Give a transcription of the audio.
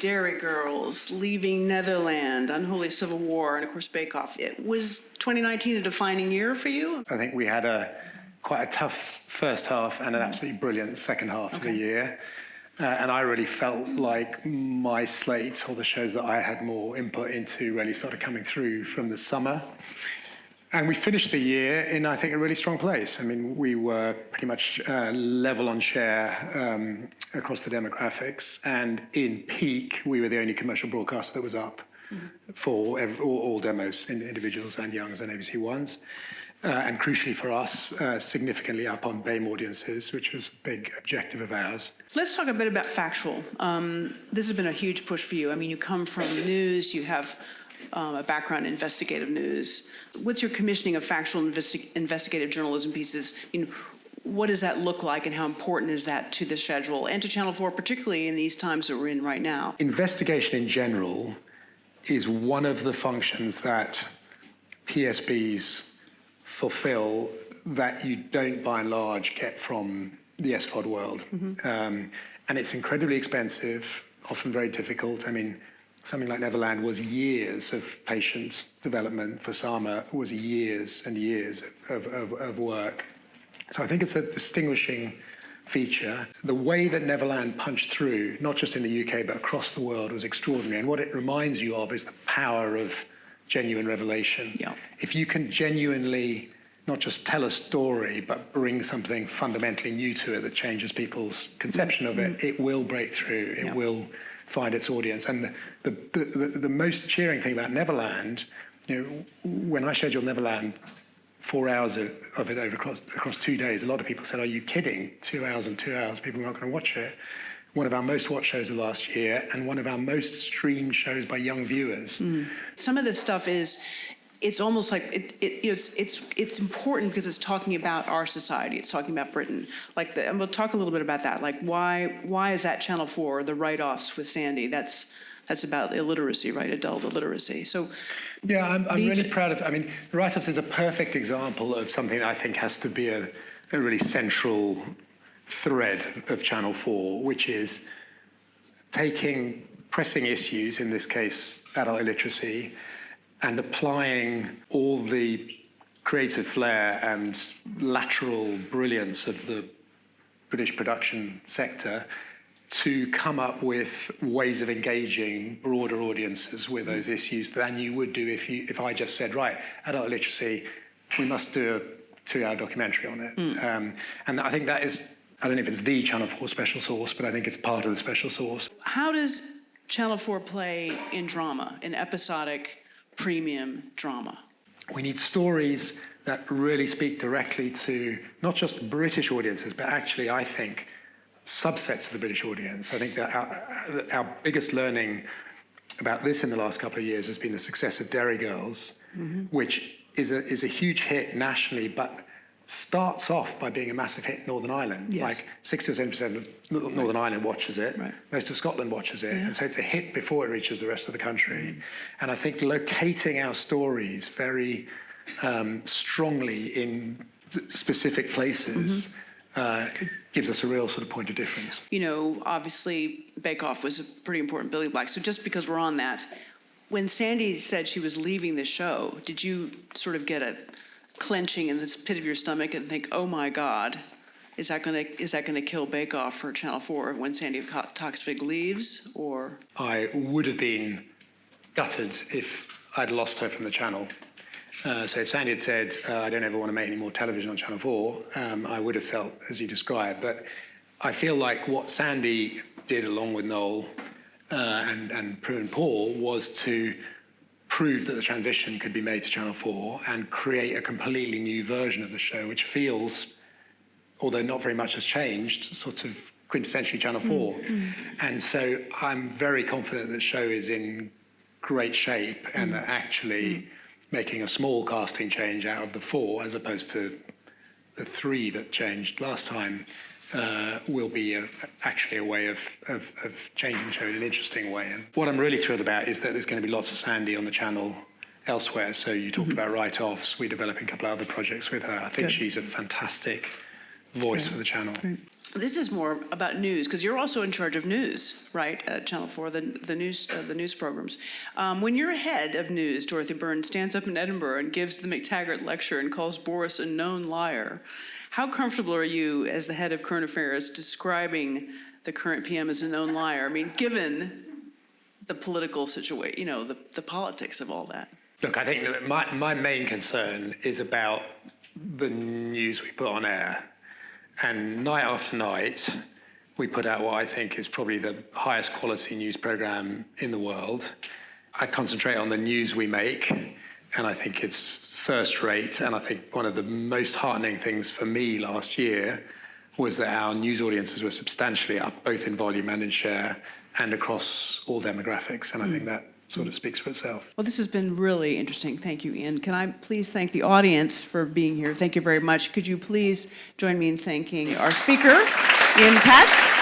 Dairy Girls, Leaving Netherland, Unholy Civil War, and of course Bake Off. Was 2019 a defining year for you? I think we had quite a tough first half and an absolutely brilliant second half of the year. And I really felt like my slate, or the shows that I had more input into, really started coming through from the summer. And we finished the year in, I think, a really strong place. I mean, we were pretty much level on share across the demographics. And in peak, we were the only commercial broadcaster that was up for all demos, individuals and youngs and ABC Ones. And crucially for us, significantly up on BAME audiences, which was a big objective of ours. Let's talk a bit about factual. This has been a huge push for you. I mean, you come from news, you have a background in investigative news. What's your commissioning of factual investigative journalism pieces? I mean, what does that look like, and how important is that to the schedule and to Channel 4, particularly in these times that we're in right now? Investigation in general is one of the functions that PSBs fulfill that you don't, by and large, get from the SVOD world. And it's incredibly expensive, often very difficult. I mean, something like Neverland was years of patient development. For Sama was years and years of work. So I think it's a distinguishing feature. The way that Neverland punched through, not just in the UK, but across the world, was extraordinary. And what it reminds you of is the power of genuine revelation. Yeah. If you can genuinely not just tell a story, but bring something fundamentally new to it that changes people's conception of it, it will break through. It will find its audience. And the most cheering thing about Neverland, you know, when I scheduled Neverland, 4 hours of it over across 2 days, a lot of people said, "Are you kidding? 2 hours and 2 hours, people are not going to watch it." One of our most watched shows of last year, and one of our most streamed shows by young viewers. Some of this stuff it's almost like it's important because it's talking about our society. It's talking about Britain. And we'll talk a little bit about that. Like why is that Channel 4, the write-offs with Sandy? That's about illiteracy, right? Adult illiteracy. So yeah, I'm really proud of. I mean, the write-offs is a perfect example of something that I think has to be a really central thread of Channel 4, which is taking pressing issues, in this case adult illiteracy, and applying all the creative flair and lateral brilliance of the British production sector to come up with ways of engaging broader audiences with those issues than you would do if I just said, right, adult illiteracy, we must do a 2-hour documentary on it. And I think that is, I don't know if it's the Channel 4 special sauce, but I think it's part of the special sauce. How does Channel 4 play in drama, in episodic premium drama? We need stories that really speak directly to not just British audiences, but actually, I think, subsets of the British audience. I think that our biggest learning about this in the last couple of years has been the success of Dairy Girls, which is a huge hit nationally, but starts off by being a massive hit in Northern Ireland. Yes. Like 60 or 70% of Northern Ireland watches it. Right. Most of Scotland watches it. And so it's a hit before it reaches the rest of the country. And I think locating our stories very strongly in specific places gives us a real sort of point of difference. You know, obviously, Bake Off was a pretty important building block. So just because we're on that, when Sandy said she was leaving the show, did you sort of get a clenching in the pit of your stomach and think, oh my God, is that gonna kill Bake Off for Channel 4 when Sandy Toksvig leaves? Or I would have been gutted if I'd lost her from the channel. So if Sandy had said, I don't ever want to make any more television on Channel 4, I would have felt as you described. But I feel like what Sandy did along with Noel and Prue and Paul was to prove that the transition could be made to Channel 4 and create a completely new version of the show, which feels, although not very much has changed, sort of quintessentially Channel 4. And so I'm very confident that the show is in great shape and that actually making a small casting change out of the 4 as opposed to the 3 that changed last time will be actually a way of changing the show in an interesting way. And what I'm really thrilled about is that there's going to be lots of Sandy on the channel elsewhere. So you talked about write-offs. We're developing a couple of other projects with her. I think she's a fantastic voice for the channel. This is more about news, because you're also in charge of news, right, at Channel 4, the news programs. When your head of news, Dorothy Byrne, stands up in Edinburgh and gives the McTaggart lecture and calls Boris a known liar, how comfortable are you, as the head of current affairs, describing the current PM as a known liar? I mean, given the political situation, you know, the politics of all that. Look, I think that my main concern is about the news we put on air. And night after night, we put out what I think is probably the highest quality news programme in the world. I concentrate on the news we make, and I think it's first rate. And I think one of the most heartening things for me last year was that our news audiences were substantially up, both in volume and in share, and across all demographics. And I think that sort of speaks for itself. Well, this has been really interesting. Thank you, Ian. Can I please thank the audience for being here? Thank you very much. Could you please join me in thanking our speaker, Ian Katz?